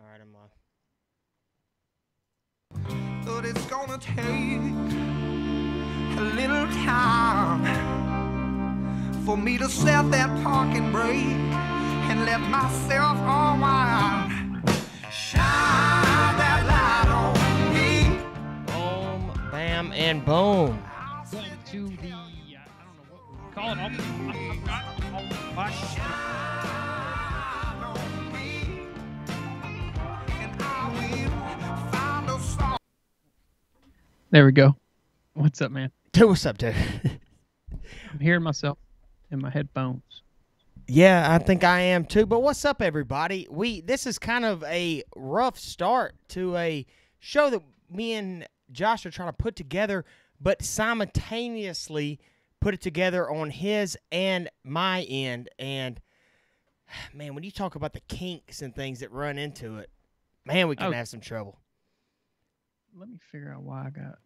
All right, I'm live. But it's gonna take a little time for me to set that parking brake and let myself unwind. Shine that light on me. Boom, bam, and boom. Going to the, I don't know what we call it. Shine on me. And I will find a song. There we go. What's up, man? Dude, what's up, dude? I'm hearing myself in my headphones. Yeah, I think I am too. But what's up, everybody? This is kind of a rough start to a show that me and Josh are trying to put together, but simultaneously put it together on his and my end. And man, when you talk about the kinks and things that run into it, man, we can have some trouble. Let me figure out why I got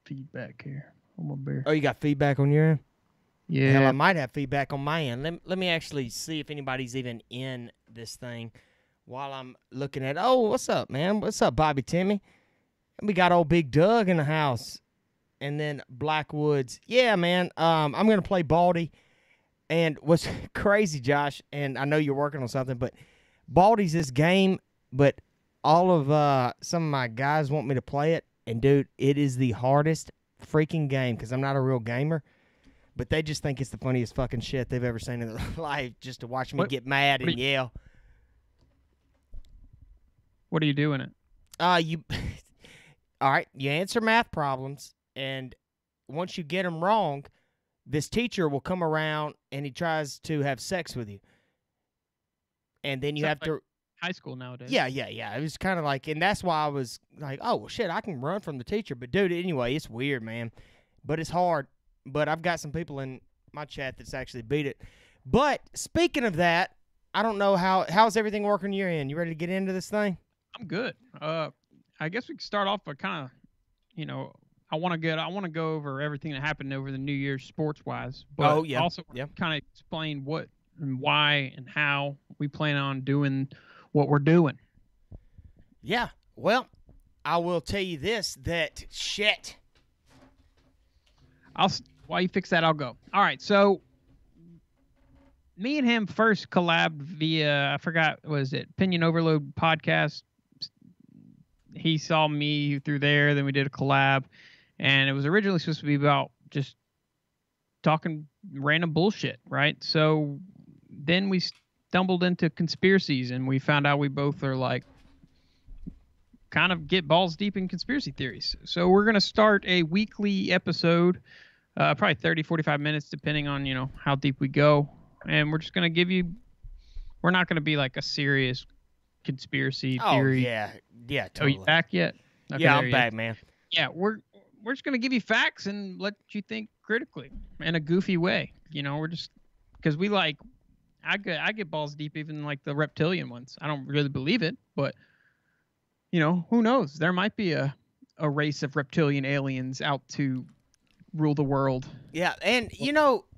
feedback here on my beer. Oh, you got feedback on your end? Yeah. Hell, I might have feedback on my end. Let me actually see if anybody's even in this thing while I'm looking at. Oh, what's up, man? What's up, Bobby Timmy? We got old Big Doug in the house, and then Blackwoods. Yeah, man. I'm gonna play Baldy, and what's crazy, Josh? And I know you're working on something, but Baldy's this game, but all of some of my guys want me to play it, and dude, it is the hardest freaking game because I'm not a real gamer. But they just think it's the funniest fucking shit they've ever seen in their life, just to watch me get mad and yell. What are you doing it? All right, you answer math problems, and once you get them wrong, this teacher will come around and he tries to have sex with you. And then you have to... High school nowadays. Yeah. It was kind of like, and that's why I was like, oh, well, shit, I can run from the teacher. But, dude, anyway, it's weird, man. But it's hard. But I've got some people in my chat that's actually beat it. But speaking of that, I don't know how's everything working your end. You ready to get into this thing? I'm good. I guess we can start off by kind of, I want to go over everything that happened over the New Year's sports-wise. But also kind of explain what and why and how we plan on doing what we're doing. Yeah. Well, I will tell you this, that shit. While you fix that, I'll go. All right, so me and him first collabed via, I forgot, was it Opinion Overload podcast? He saw me through there, then we did a collab, and it was originally supposed to be about just talking random bullshit, right? So then we stumbled into conspiracies, and we found out we both are like, kind of get balls deep in conspiracy theories. So we're going to start a weekly episode, probably 30, 45 minutes, depending on, how deep we go. And we're just going to give you, we're not going to be like a serious conspiracy theory. Oh, yeah, totally. Oh, you back yet? Okay, yeah, I'm back, man. Yeah, we're just going to give you facts and let you think critically in a goofy way. We're just, because we like, I get balls deep even like the reptilian ones. I don't really believe it, but who knows? There might be a race of reptilian aliens out to rule the world. Yeah, and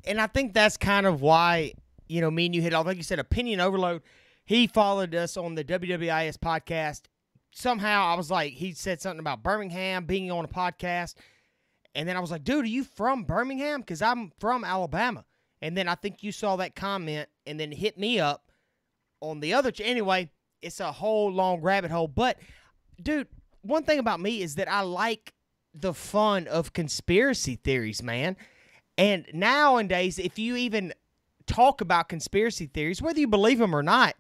and I think that's kind of why, me and you hit off. Like you said, Opinion Overload. He followed us on the WWIS podcast. Somehow I was like, he said something about Birmingham being on a podcast. And then I was like, dude, are you from Birmingham? Because I'm from Alabama. And then I think you saw that comment and then hit me up on the other. Anyway, it's a whole long rabbit hole. But dude, one thing about me is that I like the fun of conspiracy theories, man. And nowadays, if you even talk about conspiracy theories, whether you believe them or not,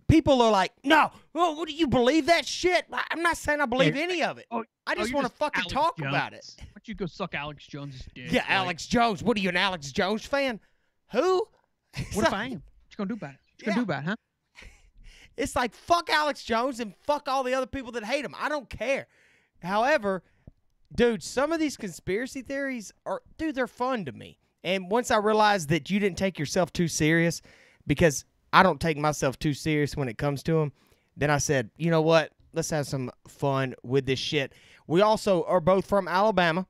people are like, no, what do you believe that shit? I'm not saying I believe any of it. I just want to fucking talk about it. Why don't you go suck Alex Jones' dick? Yeah, Alex Jones. What are you, an Alex Jones fan? Who? What if I am? What you gonna do about it? What you gonna do about it, huh? It's like, fuck Alex Jones and fuck all the other people that hate him. I don't care. However, dude, some of these conspiracy theories they're fun to me. And once I realized that you didn't take yourself too serious, because I don't take myself too serious when it comes to them, then I said, you know what? Let's have some fun with this shit. We also are both from Alabama.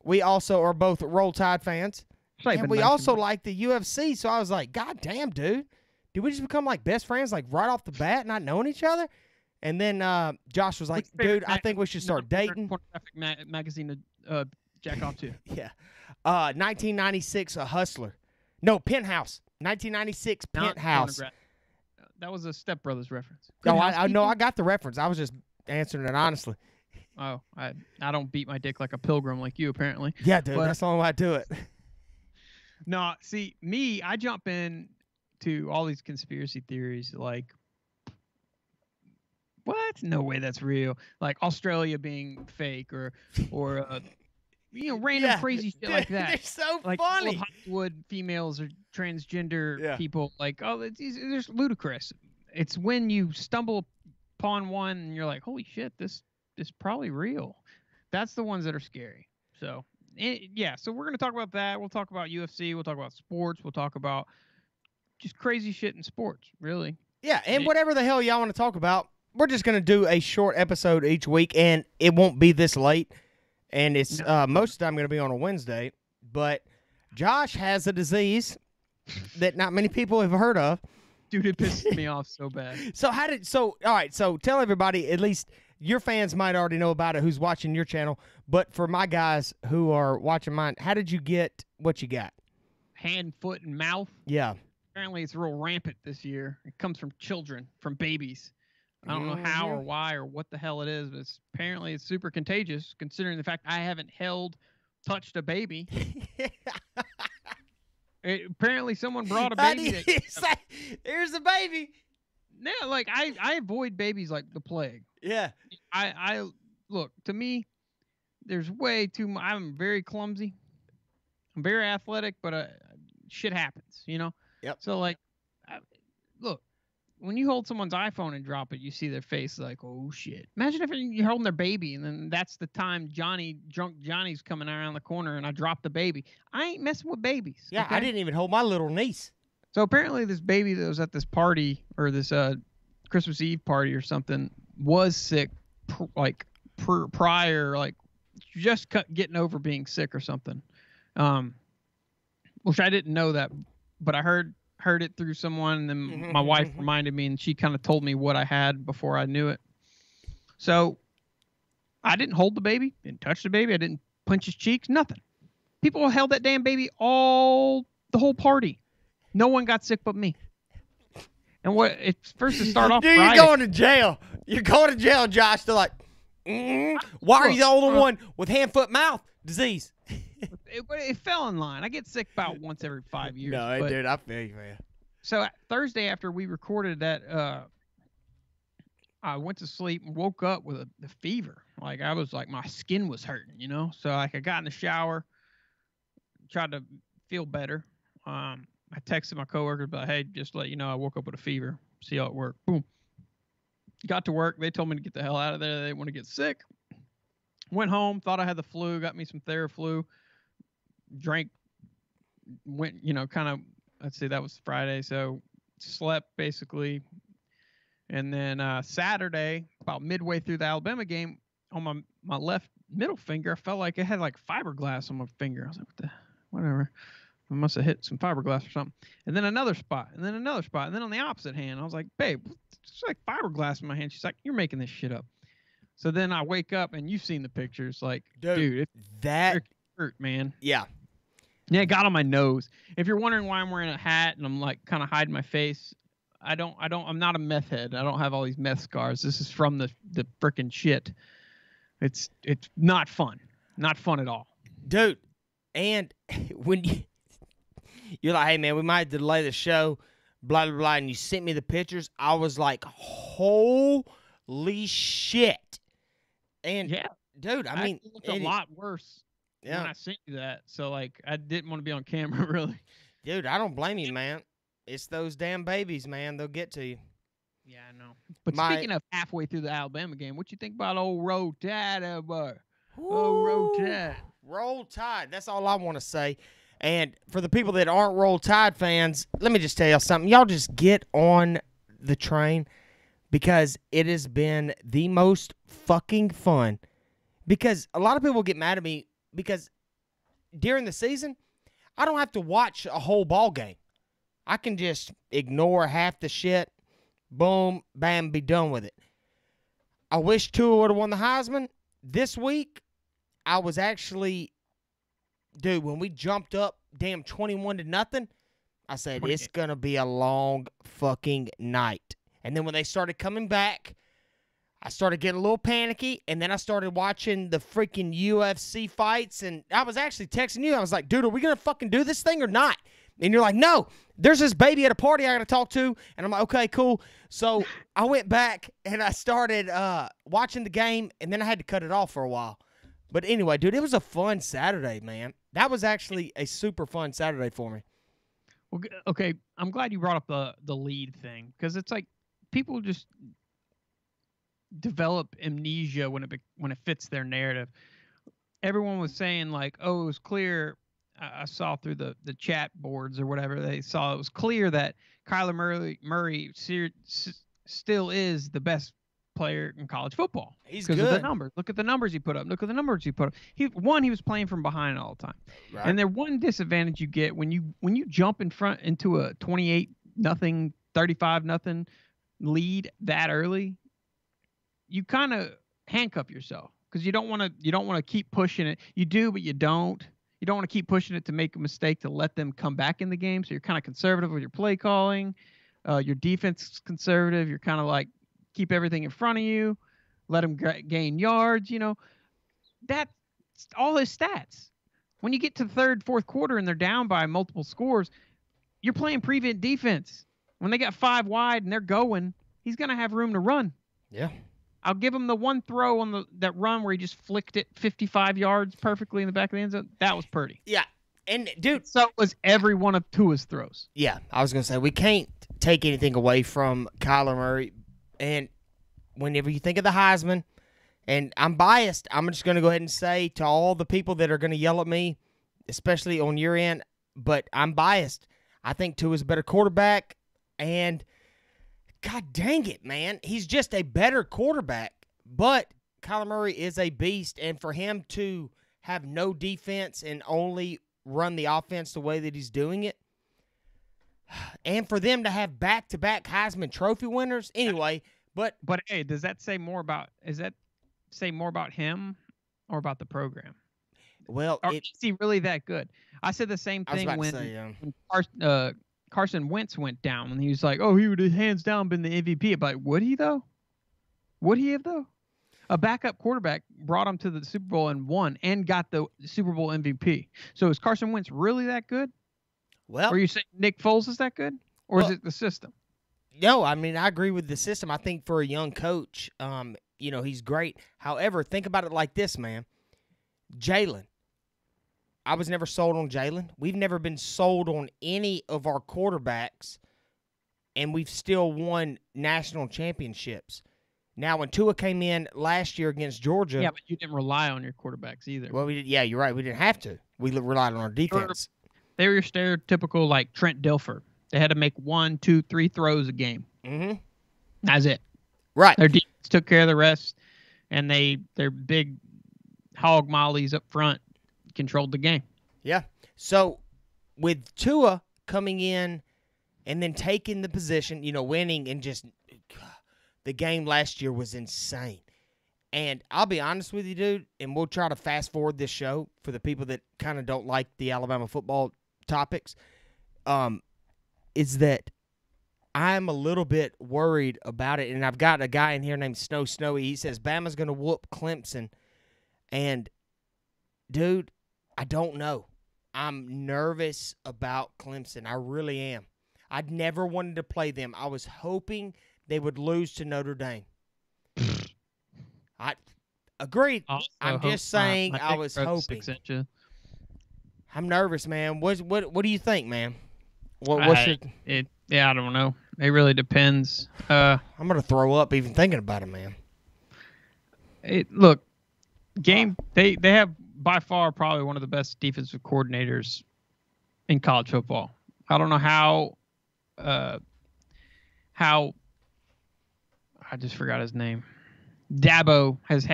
We also are both Roll Tide fans. And we also like the UFC. So I was like, God damn, dude. did we just become like best friends, like right off the bat, not knowing each other? And then Josh was like, dude, I think we should start dating. Pornographic magazine to jack off to. Yeah. 1996, A Hustler. No, Penthouse. 1996, Penthouse. That was a Step Brothers reference. No, I know. I got the reference. I was just answering it honestly. Oh, I don't beat my dick like a pilgrim like you, apparently. Yeah, dude. That's the only way I do it. No, see, me, I jump in to all these conspiracy theories like, what? No way that's real. Like Australia being fake or random crazy shit like that. They're so like funny. All of Hollywood females or transgender people. Like, oh, it's just ludicrous. It's when you stumble upon one and you're like, holy shit, this is probably real. That's the ones that are scary. So, so we're going to talk about that. We'll talk about UFC. We'll talk about sports. We'll talk about just crazy shit in sports, really. Yeah, and whatever the hell y'all want to talk about. We're just going to do a short episode each week, and it won't be this late. And it's most of the time going to be on a Wednesday. But Josh has a disease that not many people have heard of. Dude, it pisses me off so bad. All right, so tell everybody, at least your fans might already know about it who's watching your channel. But for my guys who are watching mine, how did you get what you got? Hand, foot, and mouth. Yeah. Apparently it's real rampant this year. It comes from children, from babies. I don't know how or why or what the hell it is, but apparently it's super contagious, considering the fact I haven't touched a baby. Apparently someone brought a baby. There's a baby. Yeah, like I avoid babies like the plague. Yeah. I look, to me, there's way too much. I'm very clumsy. I'm very athletic, but shit happens, you know? Yep. So, like, look. When you hold someone's iPhone and drop it, you see their face like, oh, shit. Imagine if you're holding their baby, and then that's the time drunk Johnny's coming around the corner, and I drop the baby. I ain't messing with babies. Yeah, okay? I didn't even hold my little niece. So apparently this baby that was at this party, or this Christmas Eve party or something, was sick, prior, like, just getting over being sick or something. Which I didn't know that, but I heard it through someone, and then my wife reminded me, and she kind of told me what I had before I knew it. So I didn't hold the baby, didn't touch the baby, I didn't punch his cheeks, nothing. People held that damn baby the whole party. No one got sick but me. And it's first to start off. Dude, Friday. you're going to jail. You're going to jail, Josh. They're like, why are you the only one with hand, foot, mouth disease? It fell in line. I get sick about once every 5 years. No, dude, I feel you, man. So Thursday after we recorded that, I went to sleep and woke up with a fever. Like I was like, my skin was hurting, you know? So like I got in the shower, tried to feel better. I texted my coworkers, but hey, just to let you know, I woke up with a fever. See how it worked. Boom. Got to work. They told me to get the hell out of there. They didn't want to get sick. Went home, thought I had the flu, got me some Theraflu, drank, went, kind of, let's see, that was Friday. So slept basically. And then Saturday, about midway through the Alabama game, on my left middle finger, I felt like it had like fiberglass on my finger. I was like, whatever. I must have hit some fiberglass or something. And then another spot, and then another spot. And then on the opposite hand, I was like, babe, it's like fiberglass in my hand. She's like, you're making this shit up. So then I wake up, and you've seen the pictures. Like, dude that hurt, man. Yeah. Yeah, it got on my nose. If you're wondering why I'm wearing a hat and I'm like kind of hiding my face, I'm not a meth head. I don't have all these meth scars. This is from the frickin' shit. It's not fun. Not fun at all. Dude, and when you're like, hey, man, we might delay the show, blah, blah, blah, and you sent me the pictures, I was like, holy shit. And, yeah, dude, I mean, it looked a lot worse when I sent you that. So, like, I didn't want to be on camera, really. Dude, I don't blame you, man. It's those damn babies, man. They'll get to you. Yeah, I know. But speaking of halfway through the Alabama game, what you think about old Roll Tide, boy? Oh, Roll Tide. Roll Tide. That's all I want to say. And for the people that aren't Roll Tide fans, let me just tell y'all something. Y'all just get on the train because it has been the most fucking fun. Because a lot of people get mad at me because during the season, I don't have to watch a whole ball game. I can just ignore half the shit. Boom, bam, be done with it. I wish Tua would have won the Heisman. This week, I was actually, dude, when we jumped up damn 21-0, I said, it's going to be a long fucking night. And then when they started coming back, I started getting a little panicky, and then I started watching the freaking UFC fights, and I was actually texting you. I was like, dude, are we going to fucking do this thing or not? And you're like, no, there's this baby at a party I got to talk to. And I'm like, okay, cool. So I went back, and I started watching the game, and then I had to cut it off for a while. But anyway, dude, it was a fun Saturday, man. That was actually a super fun Saturday for me. Well, okay, I'm glad you brought up the lead thing, because it's like people just develop amnesia when it fits their narrative. Everyone was saying like, oh, it was clear. I saw through the chat boards or whatever, they saw it was clear that Kyler Murray still is the best player in college football. He's good. Because of the numbers. Look at the numbers he put up. Look at the numbers he put up. He was playing from behind all the time. Right. And the one disadvantage you get when you jump in front into a 28-0, 35-0 lead that early, you kind of handcuff yourself because you don't want to keep pushing it. You do, but you don't. You don't want to keep pushing it to make a mistake to let them come back in the game. So you're kind of conservative with your play calling. Your defense is conservative. You're kind of like keep everything in front of you, let them gain yards. You know, that's all his stats. When you get to the third, fourth quarter and they're down by multiple scores, you're playing prevent defense. When they got 5 wide and they're going, he's going to have room to run. Yeah. I'll give him the one throw on that run where he just flicked it 55 yards perfectly in the back of the end zone. That was pretty. Yeah. And, dude. So was every one of Tua's throws. Yeah. I was going to say, we can't take anything away from Kyler Murray. And whenever you think of the Heisman, and I'm biased, I'm just going to go ahead and say to all the people that are going to yell at me, especially on your end, but I'm biased. I think Tua's a better quarterback, and God dang it, man. He's just a better quarterback. But Kyler Murray is a beast, and for him to have no defense and only run the offense the way that he's doing it, and for them to have back-to-back Heisman Trophy winners, anyway. But hey, does that say more about him or about the program? Well, is he really that good? I said the same thing when Carson Wentz went down, and he was like, "Oh, he would have hands down been the MVP." But would he though? Would he have though? A backup quarterback brought him to the Super Bowl and won, and got the Super Bowl MVP. So is Carson Wentz really that good? Well, or are you saying Nick Foles is that good, or is it the system? No, I mean I agree with the system. I think for a young coach, he's great. However, think about it like this, man. Jalen. I was never sold on Jalen. We've never been sold on any of our quarterbacks, and we've still won national championships. Now, when Tua came in last year against Georgia... Yeah, but you didn't rely on your quarterbacks either. Well, yeah, you're right. We didn't have to. We relied on our defense. They were your stereotypical, like, Trent Dilfer. They had to make 1, 2, 3 throws a game. Mm-hmm. That's it. Right. Their defense took care of the rest, and their big hog mollies up front controlled the game. Yeah. So with Tua coming in and then taking the position, winning, and just the game last year was insane. And I'll be honest with you, dude, and we'll try to fast forward this show for the people that kind of don't like the Alabama football topics, is that I'm a little bit worried about it. And I've got a guy in here named Snowy. He says Bama's going to whoop Clemson. And, dude, I don't know. I'm nervous about Clemson. I really am. I'd never wanted to play them. I was hoping they would lose to Notre Dame. I agreed. I'm just saying I was hoping. I'm nervous, man. What do you think, man? I don't know. It really depends. I'm gonna throw up even thinking about it, man. They have by far probably one of the best defensive coordinators in college football. I don't know how I just forgot his name. Dabo has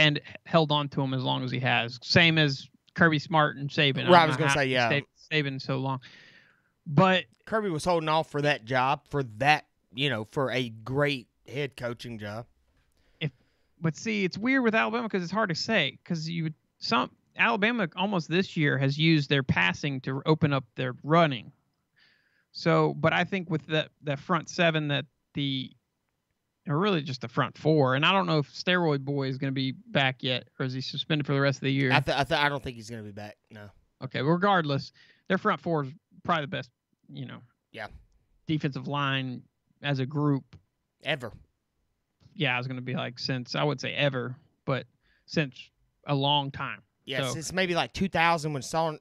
held on to him as long as he has. Same as Kirby Smart and Saban. Right, I was going to say, yeah. Saban so long. But Kirby was holding off for that job, for that, for a great head coaching job. But see, it's weird with Alabama because it's hard to say because Alabama almost this year has used their passing to open up their running. So, but I think with the front seven or really just the front four, and I don't know if Steroid Boy is going to be back yet, or is he suspended for the rest of the year? I don't think he's going to be back. No. Okay, regardless, their front four is probably the best, Yeah. defensive line as a group Ever. Yeah, I was going to be like I would say ever, but since a long time. Yes, so, it's maybe like 2000 when Sean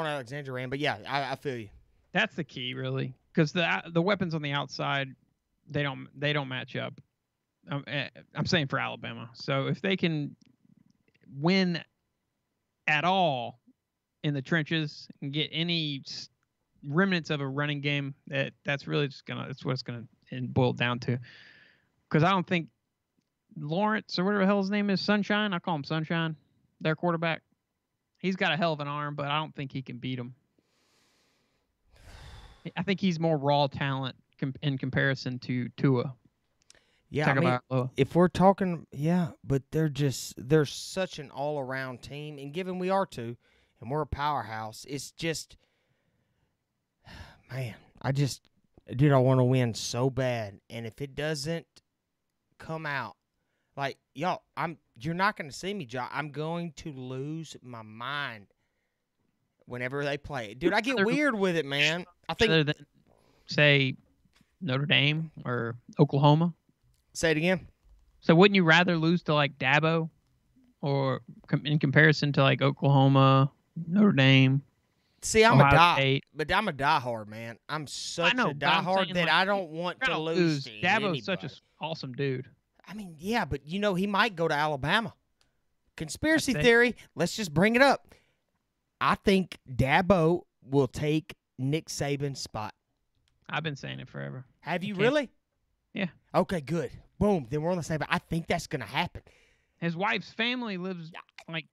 Alexander ran, but yeah, I feel you. That's the key, really, because the weapons on the outside, they don't match up. I'm saying for Alabama. So if they can win at all in the trenches and get any remnants of a running game, that's really that's what it's gonna boil down to. Because I don't think Lawrence or whatever the hell his name is, Sunshine. I call him Sunshine. Their quarterback. He's got a hell of an arm, but I don't think he can beat him. I think he's more raw talent in comparison to Tua. Yeah, if we're talking, but they're such an all-around team, and given we are too, and we're a powerhouse, it's just, man, I want to win so bad, and if it doesn't come out, like, y'all, you're not going to see me, John. I'm going to lose my mind whenever they play. Dude, I get weird with it, man. I think other than, say, Notre Dame or Oklahoma. Say it again. So wouldn't you rather lose to like Dabo, or in comparison to like Oklahoma, Notre Dame? See, I'm a diehard, man. I'm such a diehard that I don't want to lose to Dabo's such an awesome dude. I mean, yeah, but he might go to Alabama. Conspiracy theory. Let's just bring it up. I think Dabo will take Nick Saban's spot. I've been saying it forever. Have you really? Yeah. Okay, good. Boom. Then we're on the same. I think that's going to happen. His wife's family lives like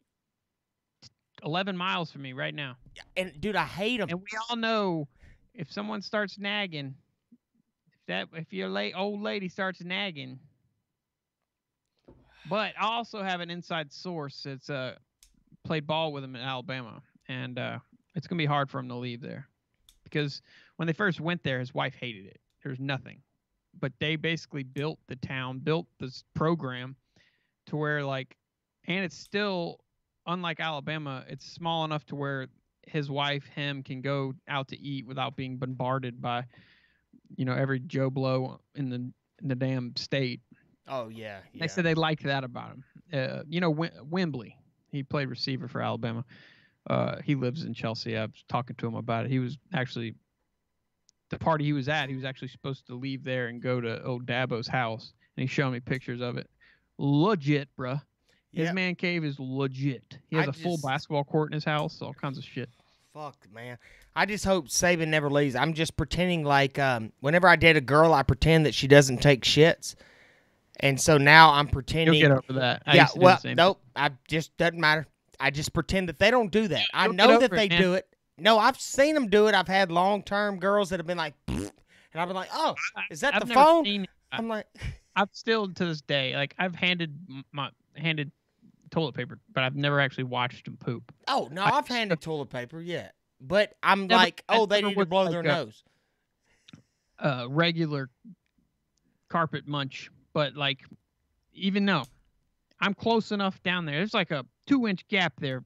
11 miles from me right now. And, dude, I hate him. And we all know if someone starts nagging, if your old lady starts nagging. But I also have an inside source that's played ball with him in Alabama. And it's going to be hard for him to leave there. Because when they first went there, his wife hated it. There's nothing. But they basically built the town, built this program to where, like, and it's still, unlike Alabama, it's small enough to where his wife, him, can go out to eat without being bombarded by, every Joe Blow in the damn state. Oh, yeah. They said they liked that about him. Wembley, he played receiver for Alabama. He lives in Chelsea. I was talking to him about it. He was actually, the party he was at, he was actually supposed to leave there and go to old Dabo's house. And he's showing me pictures of it. Legit, bruh. His man cave is legit. He has a full basketball court in his house, all kinds of shit. Fuck, man. I just hope Saban never leaves. I'm just pretending like whenever I date a girl, I pretend that she doesn't take shits. And so now I'm pretending. You'll get over that. Nope. I just doesn't matter. I just pretend that they don't do that. I know that they do it. No, I've seen them do it. I've had long-term girls that have been like, and I've been like, oh, is that the phone? I'm like, I've still to this day, like I've handed toilet paper, but I've never actually watched them poop. Oh no, I've handed toilet paper, yeah. But I'm like, oh, they need to blow their nose. Regular carpet munch, but like, even though I'm close enough down there, there's like a 2-inch gap there.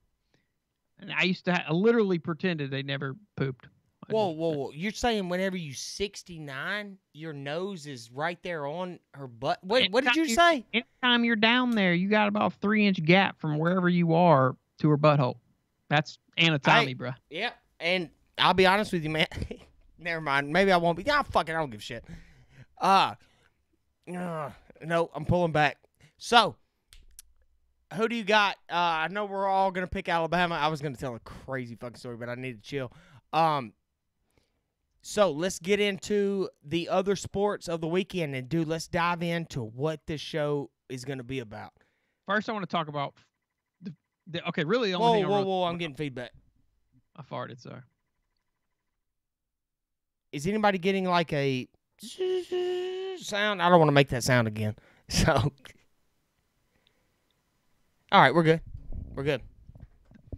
And I used to literally pretended they never pooped. Whoa. You're saying whenever you 69, your nose is right there on her butt? Wait, what did you say? Anytime you're down there, you got about a 3-inch gap from wherever you are to her butthole. That's anatomy, bruh. Yeah, and I'll be honest with you, man. Never mind. Maybe I won't be. Fuck it. I don't give a shit. No, I'm pulling back. So, who do you got? I know we're all going to pick Alabama. I was going to tell a crazy fucking story, but I need to chill. So let's get into the other sports of the weekend. And, dude, let's dive into what this show is going to be about. First, I want to talk about really the only thing Whoa, I'm getting feedback. I farted, sorry. Is anybody getting like a sound? I don't want to make that sound again. So, all right, we're good. We're good.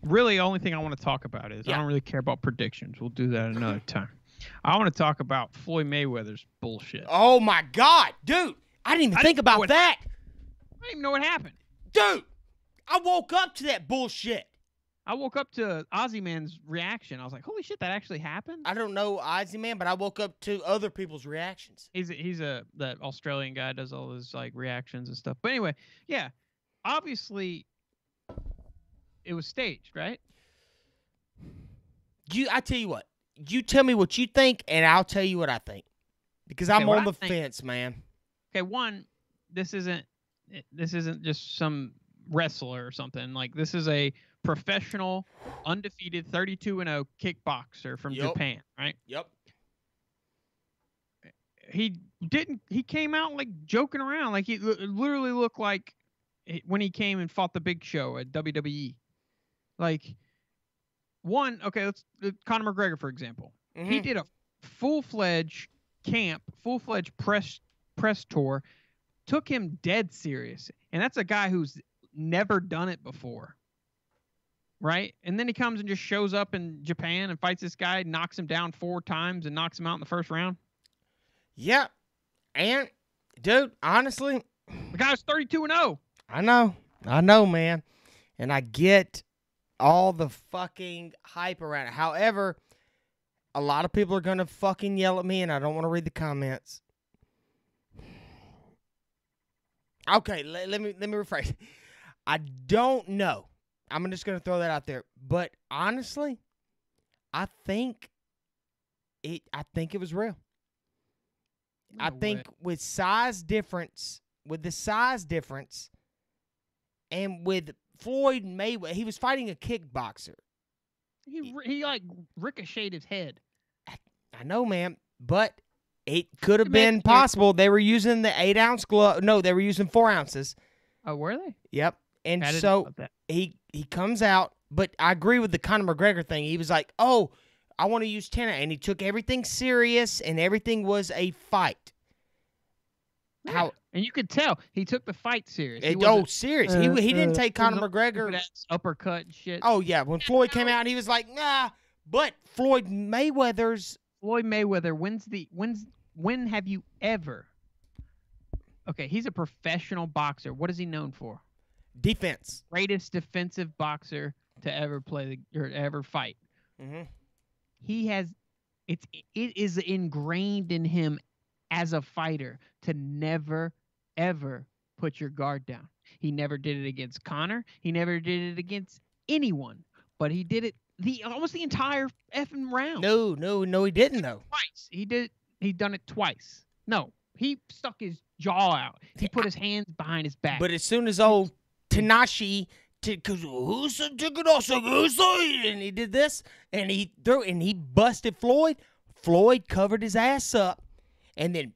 Really, the only thing I want to talk about is I Yeah. don't really care about predictions. We'll do that another time. I want to talk about Floyd Mayweather's bullshit. Oh my God, dude! I didn't even think about that, I didn't even know what happened. dude. I woke up to that bullshit. I woke up to Ozzy Man's reaction. I was like, "Holy shit, that actually happened!" I don't know Ozzy Man, but I woke up to other people's reactions. He's that Australian guy does all his like reactions and stuff. But anyway, yeah, obviously it was staged, right? I tell you what. You tell me what you think, and I'll tell you what I think, because I'm what on I the think- fence, man. Okay, one, this isn't just some wrestler or something. Like this is a professional, undefeated, 32-0 kickboxer from Yup. Japan, right? Yep. He came out like joking around, like he literally looked like when he came and fought the Big Show at WWE. Like let's Conor McGregor for example. He did a full-fledged press tour, took him dead serious, and that's a guy who's never done it before, right? And then he comes and just shows up in Japan and fights this guy, knocks him down 4 times and knocks him out in the first round. Yeah. And, dude, honestly, The guy's 32-0. I know, man. And I get all the fucking hype around it. However, a lot of people are going to fucking yell at me, and I don't want to read the comments. Okay, let me rephrase. I don't know. I'm just going to throw that out there. But honestly, I think it was real. I think with the size difference, and with Floyd Mayweather, he was fighting a kickboxer. He like ricocheted his head. I know, man, but it could have It been makes- possible. They were using the 8-ounce glove. No, they were using 4 ounces. Oh, were they? Yep. And I didn't know so about that. he comes out, but I agree with the Conor McGregor thing. He was like, "Oh, I want to use 10," and he took everything serious, and everything was a fight. Yeah. How? And you could tell he took the fight serious. He Oh, wasn't serious. He didn't take Conor McGregor. stupid-ass uppercut and shit. Oh yeah, when Floyd came out, he was like, "Nah." But Floyd Mayweather's Floyd Mayweather when have you ever? Okay, he's a professional boxer. What is he known for? defense. Greatest defensive boxer to ever play or ever fight. Mm-hmm. He has it is ingrained in him as a fighter to never ever put your guard down. He never did it against Conor. He never did it against anyone. But he did it almost the entire effing round. No, he didn't though. Twice. He done it twice. No, he stuck his jaw out. He put his hands behind his back. But as soon as old Tanashi, and he did this, and he busted Floyd. Floyd covered his ass up, and then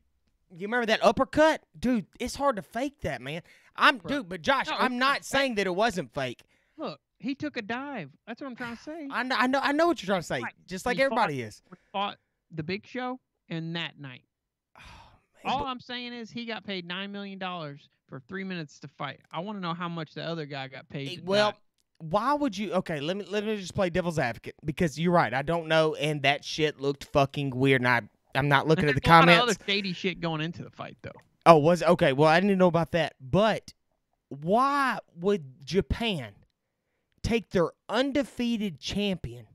you remember that uppercut, dude. It's hard to fake that, man. But Josh, No, I'm not saying that it wasn't fake. Look, he took a dive. That's what I'm trying to say. I know what you're trying to say. Right. Just like He everybody is. Fought the Big Show and that night. All I'm saying is he got paid $9 million for 3 minutes to fight. I want to know how much the other guy got paid. To Well, die. why would you? Okay, let me just play devil's advocate, because you're right. I don't know, and that shit looked fucking weird. And I'm not looking at the There's a lot of comments. other shady shit going into the fight, though. Oh, was it? Okay. Well, I didn't know about that. But why would Japan take their undefeated champion,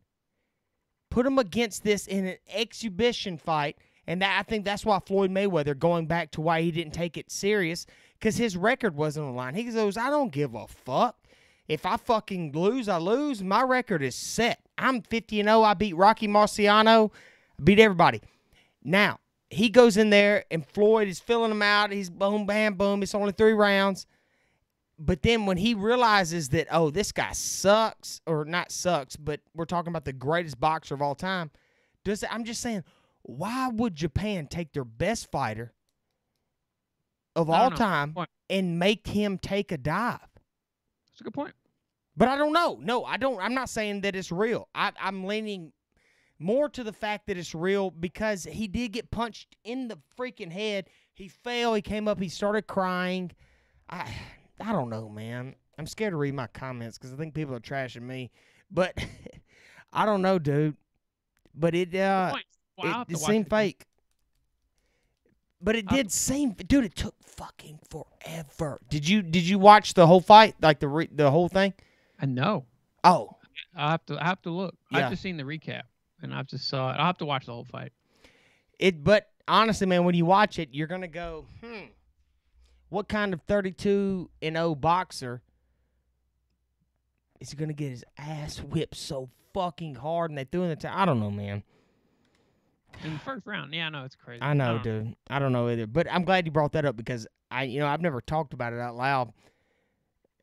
put him against this in an exhibition fight? And I think that's why Floyd Mayweather, going back to why he didn't take it serious, because his record wasn't on the line. He goes, I don't give a fuck. If I fucking lose, I lose. My record is set. I'm 50-0. I beat Rocky Marciano. I beat everybody. Now, he goes in there, and Floyd is filling him out. He's boom, bam, boom. It's only 3 rounds. But then when he realizes that, oh, this guy sucks, or not sucks, but we're talking about the greatest boxer of all time, I'm just saying, why would Japan take their best fighter of all time and make him take a dive? That's a good point. But I don't know. No, I don't. I'm not saying that it's real. I'm leaning more to the fact that it's real because he did get punched in the freaking head. He fell. He came up. He started crying. I don't know, man. I'm scared to read my comments because I think people are trashing me. But I don't know, dude. But it seemed fake. But it did seem, dude. It took fucking forever. Did you watch the whole fight, like the whole thing? I know. Oh, I have to look. Yeah. I've just seen the recap, and I've just saw it. I'll have to watch the whole fight. But honestly, man, when you watch it, you're gonna go, what kind of 32-0 boxer is gonna get his ass whipped so fucking hard? And they threw in the I don't know, man. In the first round, yeah, I know it's crazy. I know, dude. I don't know either. But I'm glad you brought that up because I've never talked about it out loud,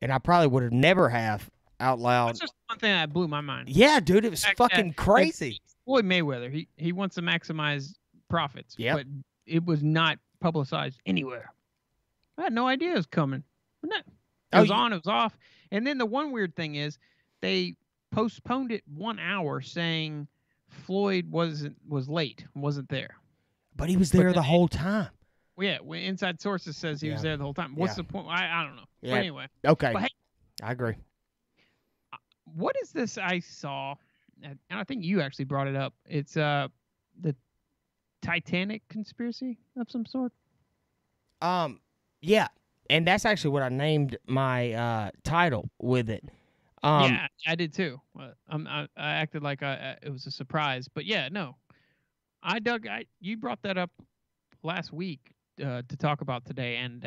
and I probably would have never have out loud. That's just one thing that blew my mind. Yeah, dude, it was fucking crazy. Floyd Mayweather, he wants to maximize profits, but it was not publicized anywhere. I had no idea it was coming. It was on, it was off. And then the one weird thing is they postponed it 1 hour saying Floyd was late, wasn't there. But he was there the whole time. Well, yeah, when Inside Sources says he was there the whole time. What's the point? I don't know. Yeah. But anyway. Okay. But hey, I agree. what is this I saw? And I think you actually brought it up. It's the Titanic conspiracy of some sort. Yeah, and that's actually what I named my title with it. Yeah, I did too. I acted like it was a surprise, but yeah, no. You brought that up last week to talk about today, and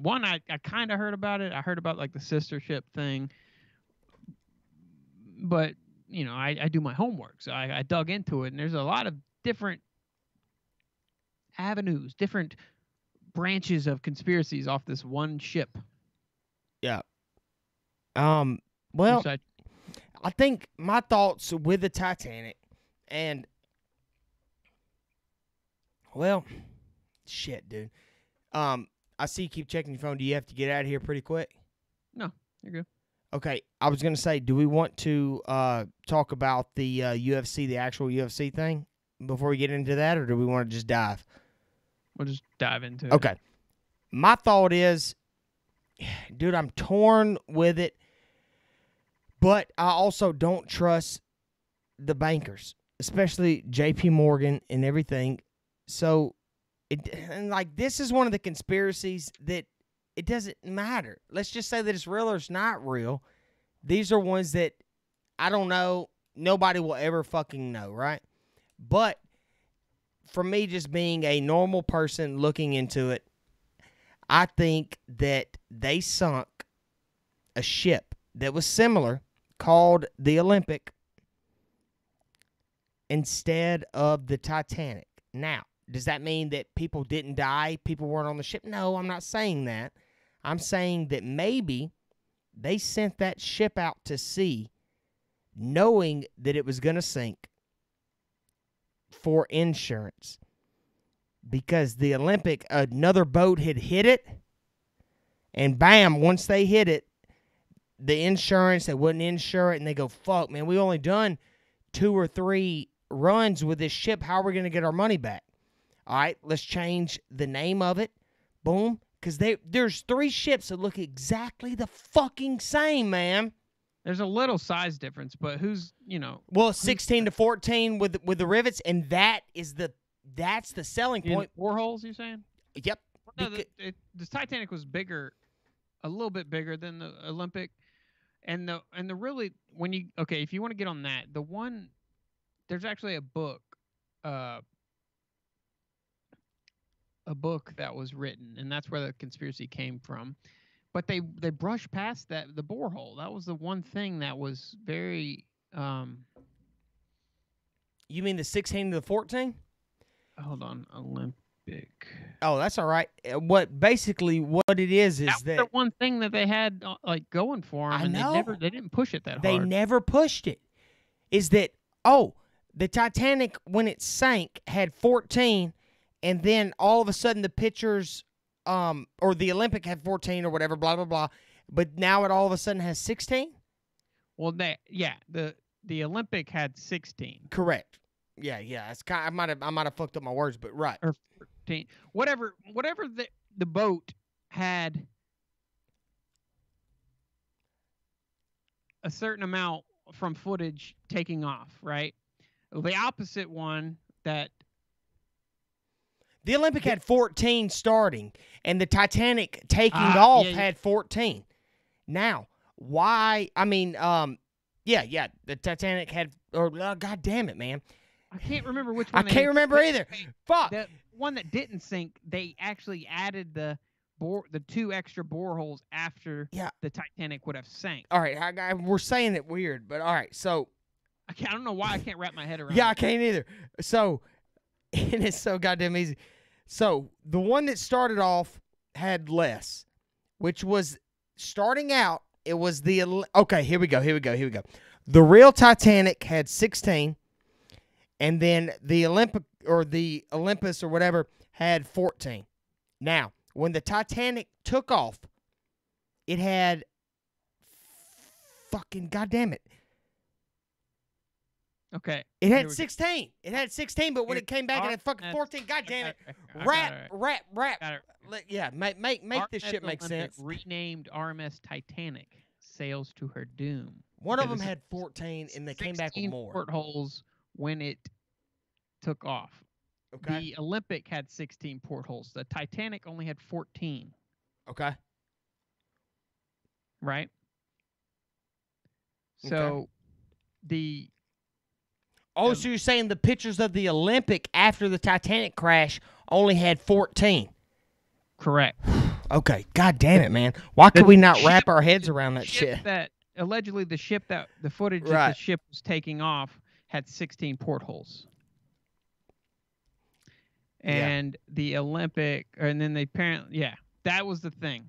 one I kind of heard about it. I heard about like the sister ship thing, but I do my homework, so I dug into it, and there's a lot of different avenues, different branches of conspiracies off this one ship. Yeah. Well, I think my thoughts with the Titanic, and well, shit, dude. I see you keep checking your phone. Do you have to get out of here pretty quick? No, you're good. Okay, I was gonna say, do we want to talk about the UFC, the actual UFC thing, before we get into that, or do we want to just dive? We'll just dive into it. Okay. My thought is, dude, I'm torn with it, but I also don't trust the bankers, especially J.P. Morgan and everything. So, this is one of the conspiracies that it doesn't matter. Let's just say that it's real or it's not real. These are ones that I don't know. Nobody will ever fucking know, right? But for me, just being a normal person looking into it, I think that they sunk a ship that was similar called the Olympic instead of the Titanic. Now, does that mean that people didn't die? People weren't on the ship? No, I'm not saying that. I'm saying that maybe they sent that ship out to sea knowing that it was going to sink for insurance. Because the Olympic, another boat had hit it, and bam, once they hit it, the insurance, they wouldn't insure it, and they go, fuck, man, we only done 2 or 3 runs with this ship. How are we going to get our money back? All right, let's change the name of it. Boom. Because there's 3 ships that look exactly the fucking same, man. There's a little size difference, but Well, 16 to 14 with the rivets, and that's the selling point. 4 holes, you're saying? Yep. No, the Titanic was bigger, a little bit bigger than the Olympic, and the really if you want to get on that, there's actually a book that was written, and that's where the conspiracy came from. But they brushed past the borehole. That was the one thing that was very. You mean the 16 to the 14? Hold on, Olympic. Oh, that's all right. What it is that was the one thing that they had going for them, and they didn't push it that hard. They never pushed it. Is that the Titanic when it sank had 14, and then all of a sudden the pictures, or the Olympic had 14 or whatever, blah blah blah, but now it all of a sudden has 16. Well, the Olympic had 16. Correct. Yeah. It's kind. I might have fucked up my words, but right. or 14, whatever the boat had a certain amount from footage taking off, right? The opposite one that The Olympic had 14 starting, and the Titanic taking off had 14. Now, why? I mean, yeah. The Titanic had. God damn it, man! I can't remember which one. I can't remember either. Fuck. The one that didn't sink, they actually added the 2 extra boreholes after the Titanic would have sank. All right, we're saying it weird, but all right. So I don't know why I can't wrap my head around. Yeah, I can't either. So, and it's so goddamn easy. So the one that started off had less, which was starting out. It was okay. Here we go. The real Titanic had 16, and then the Olympus or whatever had 14. Now, when the Titanic took off, it had fucking goddamn it. Okay. It had 16. It had 16, but when it came back, it had fucking 14. God damn it. Rap. Yeah, make this shit make sense. Renamed RMS Titanic sails to her doom. One of them had 14, and they came back with more. 16 portholes when it took off. Okay. The Olympic had 16 portholes. The Titanic only had 14. Okay. Right? So the... Oh, so you're saying the pictures of the Olympic after the Titanic crash only had 14? Correct. Okay. God damn it, man. Why could we not wrap our heads around that shit? Allegedly, the ship that the footage of the ship was taking off had 16 portholes. And the Olympic, and then they apparently, that was the thing.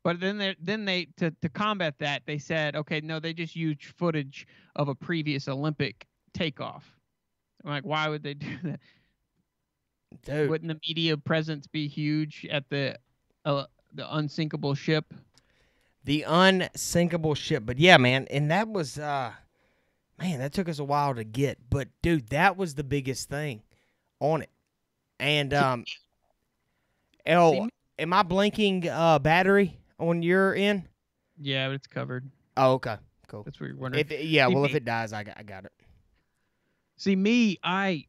But then they to combat that, they said, okay, no, they just used footage of a previous Olympic takeoff. I'm like, why would they do that? Dude. Wouldn't the media presence be huge at the unsinkable ship? The unsinkable ship. But yeah, man, and that was that took us a while to get. But dude, that was the biggest thing on it. And am I blinking battery on your end? Yeah, but it's covered. Oh, okay. Cool. That's what you're wondering. If it dies, I got it. See, me, that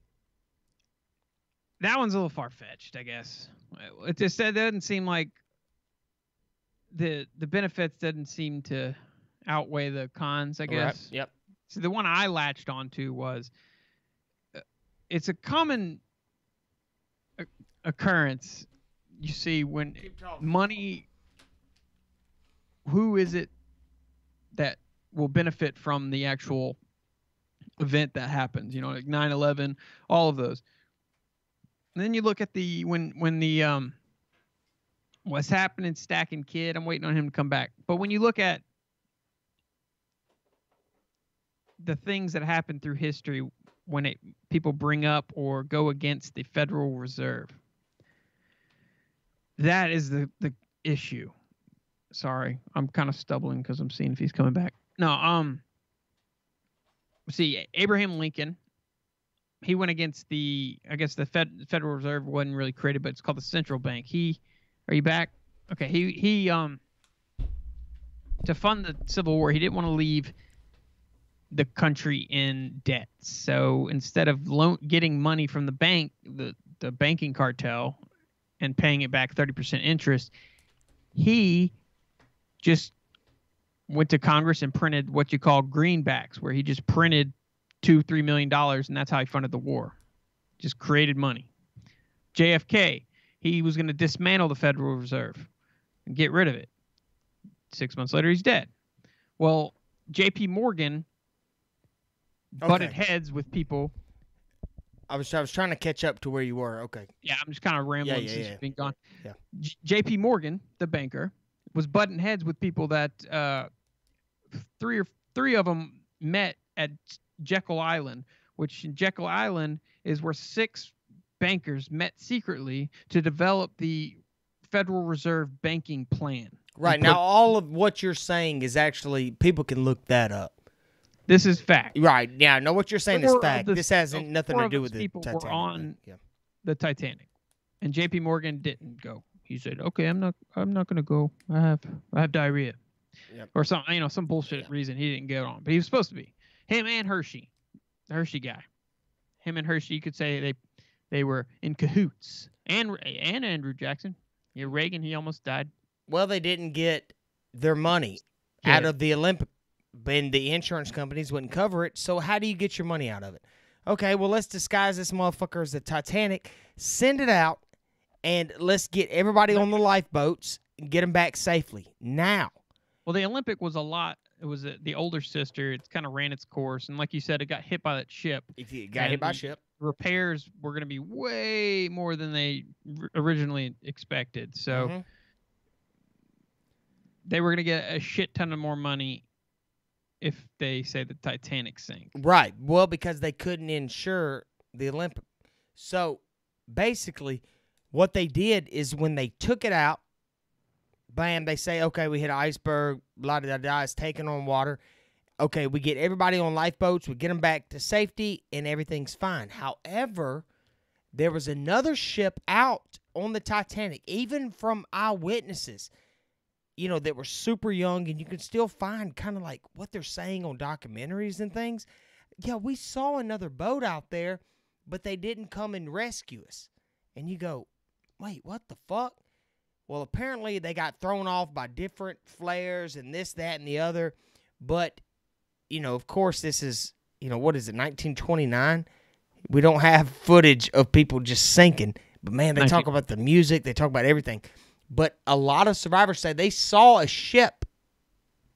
one's a little far-fetched, I guess. It just doesn't seem like the benefits doesn't seem to outweigh the cons, I guess. Right. Yep. So the one I latched onto was it's a common occurrence you see when money, who is it that will benefit from the actual event that happens, like 9/11, all of those. And then you look at when the what's happening, Stacking Kid, I'm waiting on him to come back. But when you look at the things that happen through history when people bring up or go against the Federal Reserve, that is the issue. Sorry, I'm kind of stumbling because I'm seeing if he's coming back. No, see, Abraham Lincoln, he went against the Federal Reserve wasn't really created, but it's called the central bank. Are you back? Okay, he to fund the Civil War, he didn't want to leave the country in debt. So instead of getting money from the bank, the banking cartel, and paying it back 30% interest, he just went to Congress and printed what you call greenbacks, where he just printed $2-3 million, and that's how he funded the war. Just created money. JFK, he was going to dismantle the Federal Reserve and get rid of it. 6 months later, he's dead. Well, J.P. Morgan butted heads with people. I was trying to catch up to where you were. Okay. Yeah, I'm just kind of rambling since you've been gone. Yeah. J.P. Morgan, the banker, was butting heads with people that three of them met at Jekyll Island, which in Jekyll Island is where 6 bankers met secretly to develop the Federal Reserve banking plan. Right. Now, all of what you're saying is actually, people can look that up. This is fact. Right. Yeah, I know what you're saying is Four of fact. the- This hasn't nothing four to of do those with the people Titanic. were on Yeah. the Titanic, and J.P. Morgan didn't go. He said, "Okay, I'm not going to go. I have diarrhea." Yep. Or some bullshit reason he didn't get on, but he was supposed to be. Him and Hershey, the Hershey guy, him and Hershey, you could say they were in cahoots, and Andrew Jackson, yeah, Reagan, he almost died. Well, they didn't get their money out of the Olympic, and the insurance companies wouldn't cover it. So how do you get your money out of it? Okay, well, let's disguise this motherfucker as the Titanic, send it out, and let's get everybody on the lifeboats and get them back safely now. Well, the Olympic was a lot. It was the older sister. It kind of ran its course, and like you said, it got hit by that ship. If you got hit by a ship, repairs were going to be way more than they originally expected. So they were going to get a shit ton of more money if they say the Titanic sank. Right. Well, because they couldn't insure the Olympic. So basically, what they did is when they took it out, bam, they say, okay, we hit an iceberg, blah, blah, blah, it's taking on water. Okay, we get everybody on lifeboats, we get them back to safety, and everything's fine. However, there was another ship out on the Titanic, even from eyewitnesses, that were super young, and you can still find kind of like what they're saying on documentaries and things. Yeah, we saw another boat out there, but they didn't come and rescue us. And you go, wait, what the fuck? Well, apparently they got thrown off by different flares and this, that, and the other. But, of course, this is, what is it, 1929? We don't have footage of people just sinking. But, man, they talk about the music. They talk about everything. But a lot of survivors say they saw a ship.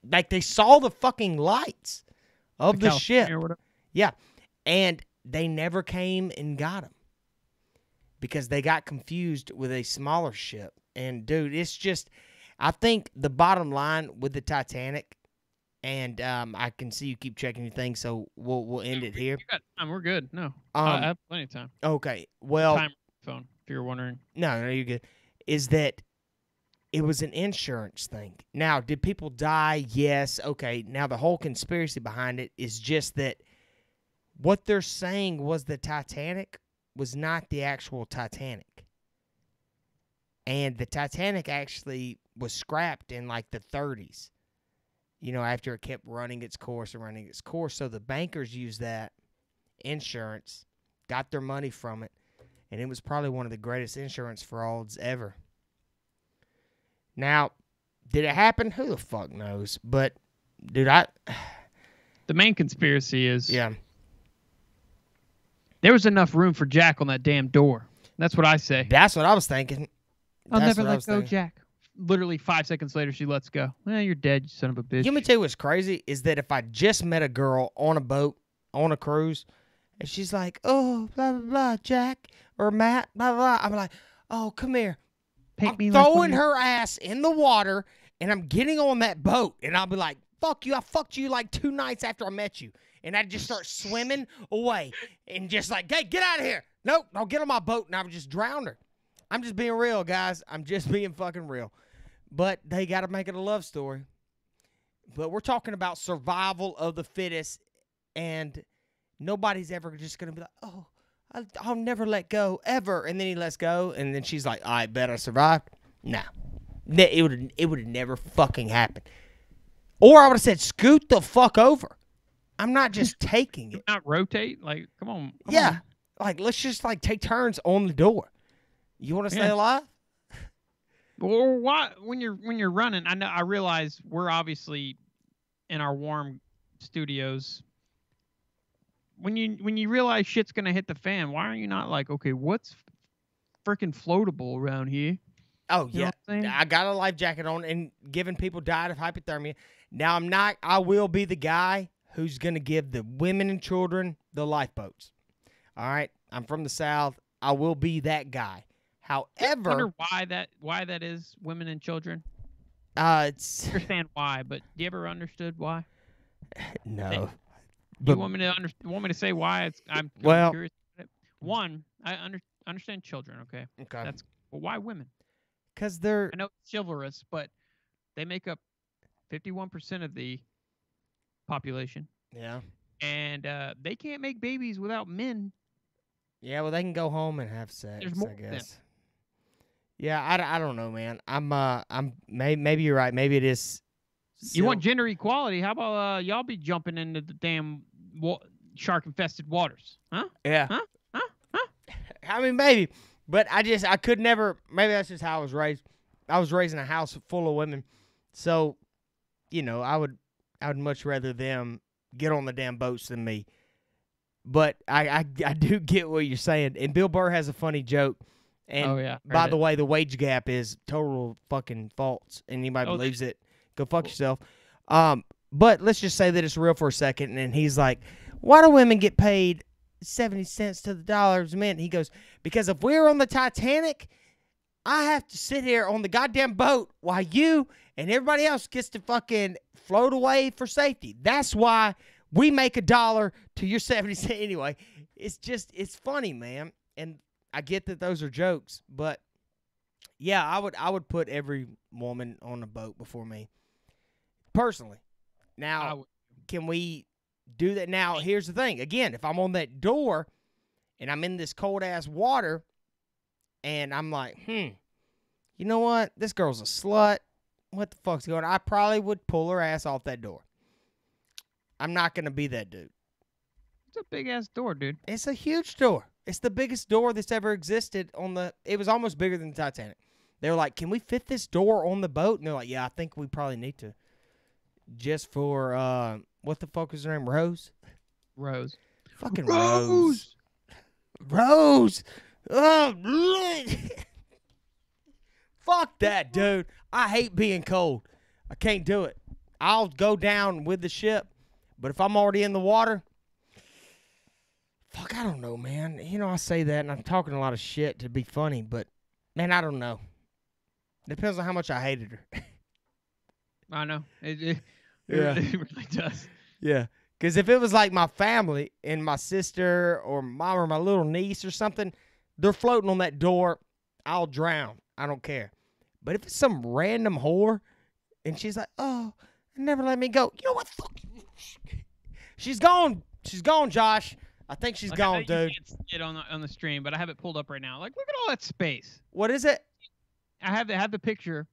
Like, they saw the fucking lights of the ship. Yeah. And they never came and got them because they got confused with a smaller ship. And, dude, it's just, I think the bottom line with the Titanic, and I can see you keep checking your thing, so we'll end it here. You got time. We're good. No, I have plenty of time. Okay, well. Time phone, if you're wondering. No, you're good. Is that it was an insurance thing. Now, did people die? Yes. Okay, now the whole conspiracy behind it is just that what they're saying was the Titanic was not the actual Titanic. And the Titanic actually was scrapped in like the 30s, after it kept running its course. So the bankers used that insurance, got their money from it, and it was probably one of the greatest insurance frauds ever. Now, did it happen? Who the fuck knows? But, dude, the main conspiracy is there was enough room for Jack on that damn door. That's what I say. That's what I was thinking. I'll never let go, Jack. Literally 5 seconds later, she lets go. Well, you're dead, you son of a bitch. Let me tell you what's crazy is that if I just met a girl on a boat, on a cruise, and she's like, oh, blah, blah, blah, Jack, or Matt, blah, blah, I'm like, oh, come here. I'm throwing her ass in the water, and I'm getting on that boat, and I'll be like, fuck you, I fucked you like 2 nights after I met you. And I'd just start swimming away, and just like, hey, get out of here. Nope, I'll get on my boat, and I would just drown her. I'm just being real, guys. I'm just being fucking real. But they got to make it a love story. But we're talking about survival of the fittest, and nobody's ever just going to be like, oh, I'll never let go, ever. And then he lets go, and then she's like, I bet I survived. Nah. It would have never fucking happened. Or I would have said, scoot the fuck over. I'm not just taking it. Not rotate? Like, come on. Come yeah. on. Like, let's just, like, take turns on the door. You want to stay alive? Or why when you're running? I realize we're obviously in our warm studios. When you realize shit's gonna hit the fan, why are you not like, okay, what's freaking floatable around here? Oh yeah, I got a life jacket on, and giving people died of hypothermia. Now I'm not. I will be the guy who's gonna give the women and children the lifeboats. All right, I'm from the South. I will be that guy. However, I wonder why that is women and children. I understand why, but do you ever understood why? No. Do you want me to say why? I'm curious about it. One, I understand children. Okay. Okay. Why women? Because they're. I know it's chivalrous, but they make up 51% of the population. Yeah. and they can't make babies without men. Yeah, well, they can go home and have sex, There's more I of them. guess. Yeah, I don't know, man. Maybe you're right. Maybe it is. You want gender equality? How about y'all be jumping into the damn shark-infested waters? Huh? Yeah. Huh? Huh? Huh? I mean, maybe, but I could never. Maybe that's just how I was raised. I was raised in a house full of women, so I would much rather them get on the damn boats than me. But I do get what you're saying, and Bill Burr has a funny joke. And Oh, yeah, by heard the it. way, the wage gap is total fucking false. Anybody Oh, believes it, go fuck yourself. But let's just say that it's real for a second. And he's like, why do women get paid 70 cents to the dollar a minute? He goes, because if we're on the Titanic, I have to sit here on the goddamn boat while you and everybody else gets to fucking float away for safety. That's why we make $1 to your 70 cents. Anyway, it's funny, man. And I get that those are jokes, but yeah, I would put every woman on a boat before me, personally. Now, can we do that? Now, here's the thing. Again, if I'm on that door and I'm in this cold ass water, and I'm like, you know what? This girl's a slut. What the fuck's going on? I probably would pull her ass off that door. I'm not gonna be that dude. It's a big ass door, dude. It's a huge door. It's the biggest door that's ever existed it was almost bigger than the Titanic. They were like, can we fit this door on the boat? And they're like, yeah, I think we probably need to. Just for, what the fuck is her name? Rose? Rose. Fucking Rose. Rose. Oh, fuck that, dude. I hate being cold. I can't do it. I'll go down with the ship, but if I'm already in the water, fuck, I don't know, man. I say that, and I'm talking a lot of shit to be funny, but, man, I don't know. Depends on how much I hated her. I know. It Yeah. really does. Yeah. Because if it was like my family and my sister or mom or my little niece or something, they're floating on that door, I'll drown. I don't care. But if it's some random whore and she's like, oh, never let me go. You know what? Fuck. She's gone. She's gone, Josh. I think she's gone, You dude. can't see it on the stream, but I have it pulled up right now. Like, look at all that space. What is it? I have the picture.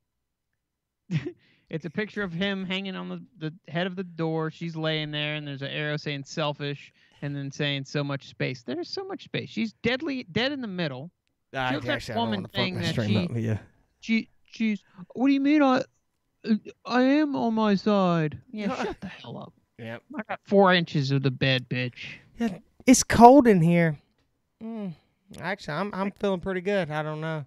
It's a picture of him hanging on the head of the door. She's laying there, and there's an arrow saying selfish, and then saying so much space. There's so much space. She's dead in the middle. I looks like actually a I don't woman want to fuck thing my that stream up. Yeah. She's. What do you mean? I am on my side. Yeah, shut the hell up. Yep. I got 4 inches of the bed, bitch. Yeah. It's cold in here. Actually, I'm feeling pretty good. I don't know.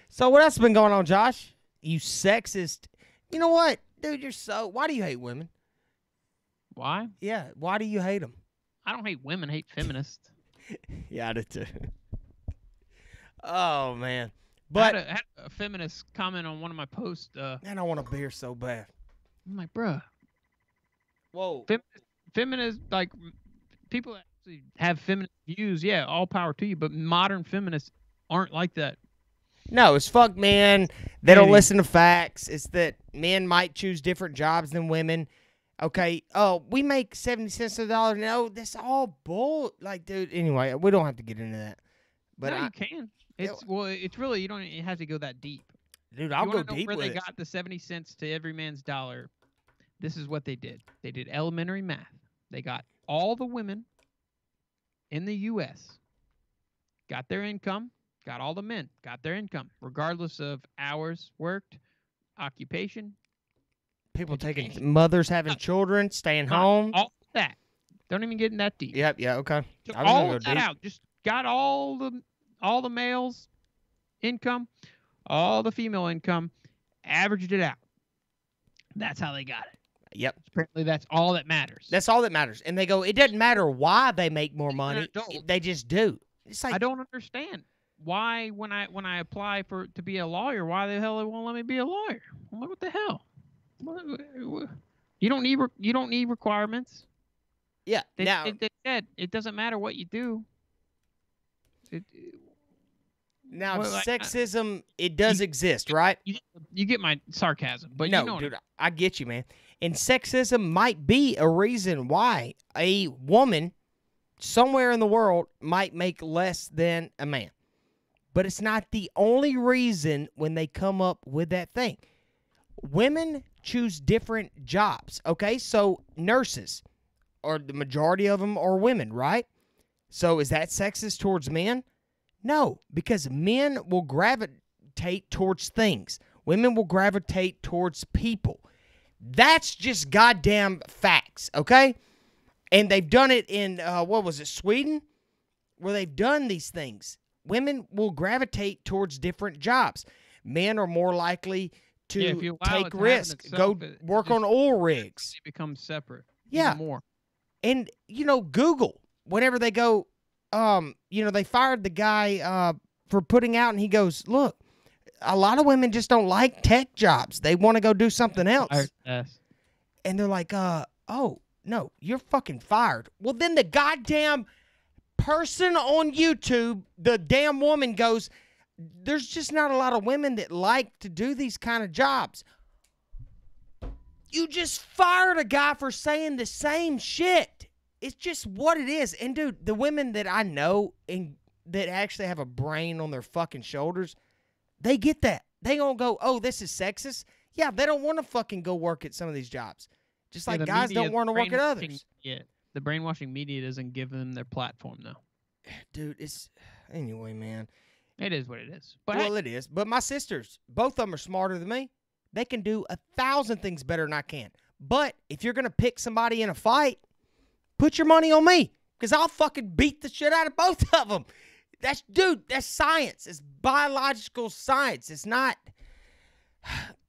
So what else has been going on, Josh? You sexist. You know what? Dude, why do you hate women? Why? Yeah, why do you hate them? I don't hate women. I hate feminists. Yeah, I do too. Oh, man. But I had a feminist comment on one of my posts. man, I want a beer so bad. I'm like, bruh. Whoa. Feminists, like, people that actually have feminist views, yeah, all power to you, but modern feminists aren't like that. No, it's fuck men. They don't listen to facts. It's that men might choose different jobs than women. Okay. Oh, we make 70 cents a dollar. No, that's all bull. Like, dude, anyway, we don't have to get into that. But no, you can. It's really, you don't even have to go that deep. Dude, I'll go deep where with they it. got the 70 cents to every man's dollar. This is what they did. They did elementary math. They got all the women in the U.S. got their income. Got all the men, got their income, regardless of hours worked, occupation. People mothers having children, staying home. All that. Don't even get in that deep. Yep, yeah, okay. Took all of that out. Just got all the males' income, all the female income, averaged it out. That's how they got it. Yep. Apparently, that's all that matters. That's all that matters. And they go, it doesn't matter why they make more money. They just do. It's like, I don't understand. Why, when I apply to be a lawyer, why the hell they won't let me be a lawyer? What the hell? You don't need requirements. Yeah. They said it doesn't matter what you do. Sexism, it does exist, right? You get my sarcasm, but no, you know dude, I get you, man. And sexism might be a reason why a woman somewhere in the world might make less than a man. But it's not the only reason when they come up with that thing. Women choose different jobs, okay? So nurses, or the majority of them are women, right? So is that sexist towards men? No, because men will gravitate towards things. Women will gravitate towards people. That's just goddamn facts, okay? And they've done it in, Sweden? Where they've done these things. Women will gravitate towards different jobs. Men are more likely to take risks, go work on oil rigs. It becomes separate. Yeah. More. And, Google, whenever they go, they fired the guy for putting out, and he goes, look, a lot of women just don't like tech jobs. They want to go do something else. Yes. And they're like, oh, no, you're fucking fired. Well, then the goddamn person on YouTube, the damn woman goes, there's just not a lot of women that like to do these kind of jobs. You just fired a guy for saying the same shit. It's just what it is. And, dude, the women that I know and that actually have a brain on their fucking shoulders, they get that. They gonna go, oh, this is sexist? Yeah, they don't want to fucking go work at some of these jobs. Just like guys don't want to work at others. Yeah, the brainwashing media doesn't give them their platform, though. Dude, anyway, man. It is what it is. But well, it is. But my sisters, both of them are smarter than me. They can do 1,000 things better than I can. But if you're going to pick somebody in a fight, put your money on me, because I'll fucking beat the shit out of both of them. That's science. It's biological science. It's not.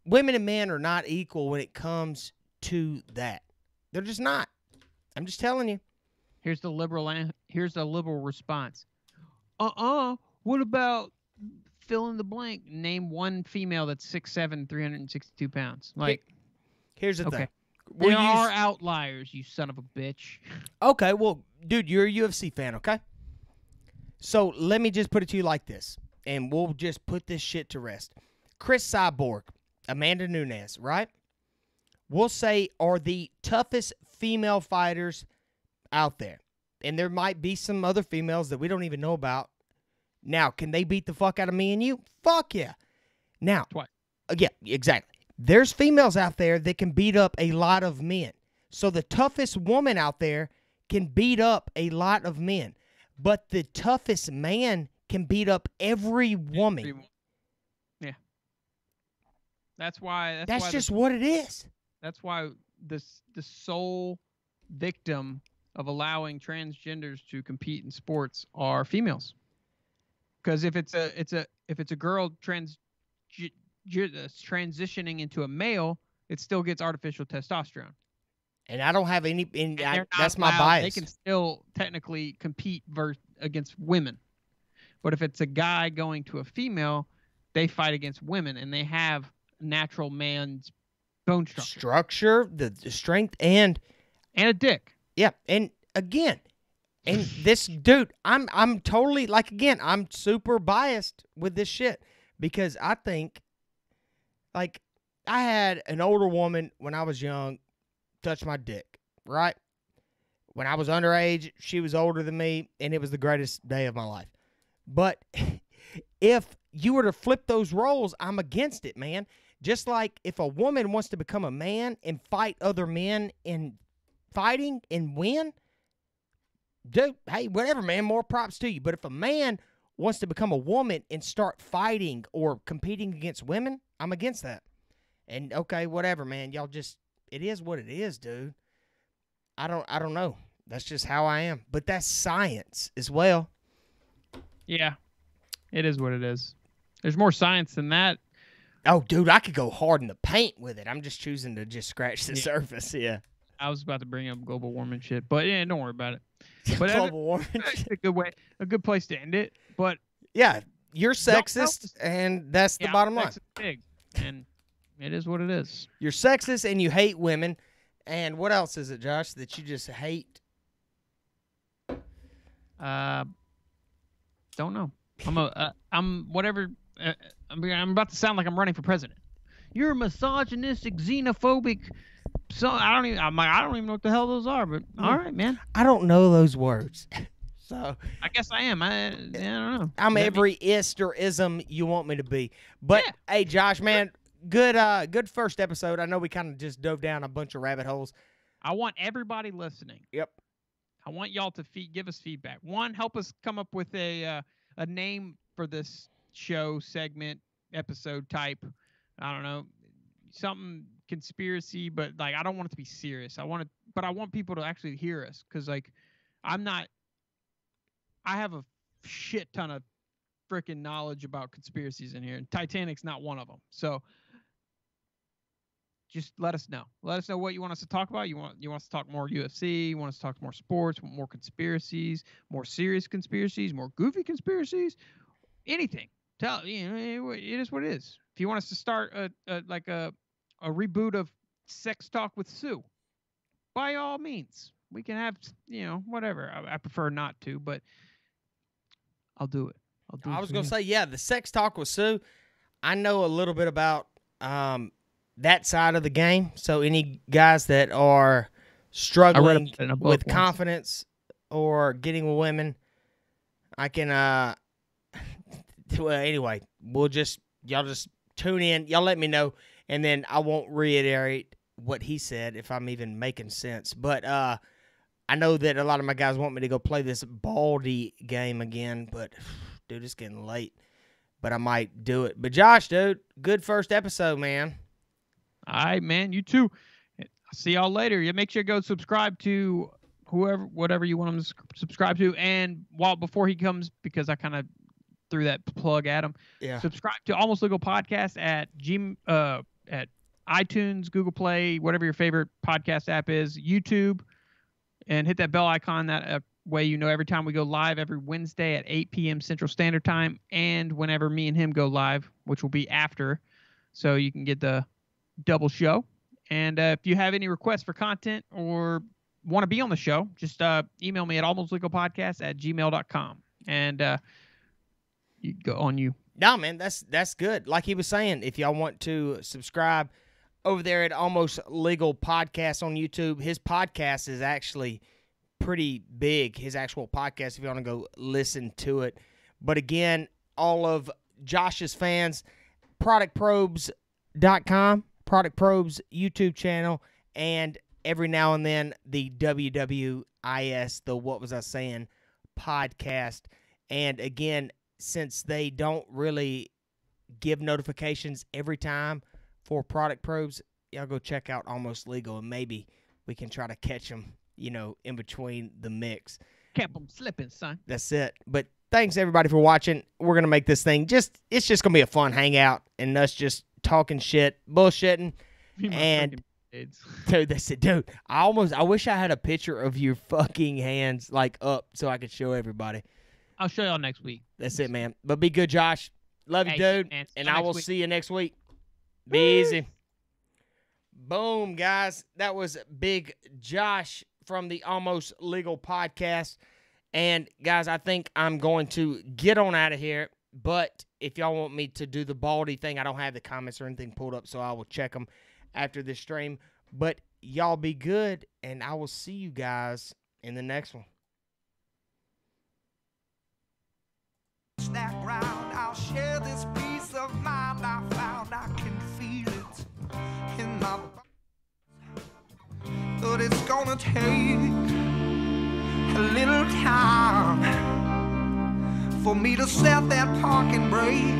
Women and men are not equal when it comes to that. They're just not. I'm just telling you. Here's the liberal response. What about fill in the blank? Name one female that's 6'7", 362 pounds. Like, here's the thing. There are outliers, you son of a bitch. Okay, well, dude, you're a UFC fan, okay? So let me just put it to you like this, and we'll just put this shit to rest. Chris Cyborg, Amanda Nunes, right? We'll say are the toughest female fighters out there. And there might be some other females that we don't even know about. Now, can they beat the fuck out of me and you? Fuck yeah. Now, yeah, exactly. There's females out there that can beat up a lot of men. So the toughest woman out there can beat up a lot of men. But the toughest man can beat up every woman. Yeah. That's why. That's just what it is. That's why the sole victim of allowing transgenders to compete in sports are females. Because if it's a girl transitioning into a male, it still gets artificial testosterone. And I don't have any. That's my bias. They can still technically compete against women, but if it's a guy going to a female, they fight against women, and they have natural man's bone structure, the strength, and a dick. Yeah, and again, and this dude, I'm totally I'm super biased with this shit because I think, like, I had an older woman when I was young touch my dick, right? When I was underage, she was older than me, and it was the greatest day of my life. But if you were to flip those roles, I'm against it, man. Just like if a woman wants to become a man and fight other men in fighting and win, dude, hey, whatever, man, more props to you. But if a man wants to become a woman and start fighting or competing against women, I'm against that. And okay, whatever, man. Y'all just, it is what it is, dude. I don't know. That's just how I am. But that's science as well. Yeah. It is what it is. There's more science than that. Oh, dude, I could go hard in the paint with it. I'm just choosing to just scratch the surface. Yeah. I was about to bring up global warming shit, but yeah, don't worry about it. But global warming. A good place to end it. But yeah, you're sexist, and that's the bottom line. Big, and it is what it is. You're sexist, and you hate women. And what else is it, Josh, that you just hate? Don't know. I'm whatever. I'm about to sound like I'm running for president. You're a misogynistic, xenophobic So I'm like, I don't even know what the hell those are, but all right, man. I don't know those words. So I guess I am. I don't know. I'm every ist or ism you want me to be. But hey, Josh, man, good first episode. I know we kind of just dove down a bunch of rabbit holes. I want everybody listening. Yep. I want y'all to give us feedback. One, help us come up with a name for this show, segment, episode type. I don't know, something conspiracy, but like I don't want it to be serious. I want people to actually hear us, because like I have a shit ton of freaking knowledge about conspiracies in here, and Titanic's not one of them. So just let us know. Let us know what you want us to talk about. You want us to talk more UFC? You want us to talk more sports, more conspiracies, more serious conspiracies, more goofy conspiracies? Anything. Tell it is what it is. If you want us to start a reboot of Sex Talk with Sue, by all means, we can have whatever. I prefer not to, but I'll do it. I was gonna say, the Sex Talk with Sue. I know a little bit about that side of the game. So any guys that are struggling with confidence or getting with women, I can well, anyway, y'all just tune in. Y'all let me know, and then I won't reiterate what he said if I'm even making sense. But I know that a lot of my guys want me to go play this Baldy game again, but dude, it's getting late. But I might do it. But Josh, dude, good first episode, man. All right, man. You too. I'll see y'all later. Yeah, make sure you go subscribe to whatever you want them to subscribe to. And before he comes, because I kind of threw that plug at him. Yeah. Subscribe to Almost Legal Podcast at iTunes, Google Play, whatever your favorite podcast app is, YouTube, and hit that bell icon. That way every time we go live every Wednesday at 8 p.m. Central Standard Time, and whenever me and him go live, which will be after, so you can get the double show. And if you have any requests for content or want to be on the show, just email me at almostlegalpodcast@gmail.com. And you go on you. No, man, that's good. Like he was saying, if y'all want to subscribe over there at Almost Legal Podcast on YouTube, his podcast is actually pretty big, his actual podcast, if you want to go listen to it. But again, all of Josh's fans, productprobes.com, Product Probes YouTube channel, and every now and then the WWIS, the What Was I Saying podcast. And again, since they don't really give notifications every time for Product Probes, y'all go check out Almost Legal, and maybe we can try to catch them, in between the mix. Kept them slipping, son. That's it. But thanks, everybody, for watching. We're going to make this thing it's just going to be a fun hangout and us just talking shit, bullshitting. And dude, they said, dude, I wish I had a picture of your fucking hands up so I could show everybody. I'll show y'all next week. That's it, man. But be good, Josh. Love you, dude. Man, and I will see you next week. Be easy. Boom, guys. That was Big Josh from the Almost Legal Podcast. And, guys, I think I'm going to get on out of here. But if y'all want me to do the Baldy thing, I don't have the comments or anything pulled up, so I will check them after this stream. But y'all be good, and I will see you guys in the next one. That ground, I'll share this peace of mind I found. I can feel it in my bones. But it's gonna take a little time for me to set that parking brake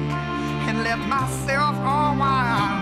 and let myself unwind.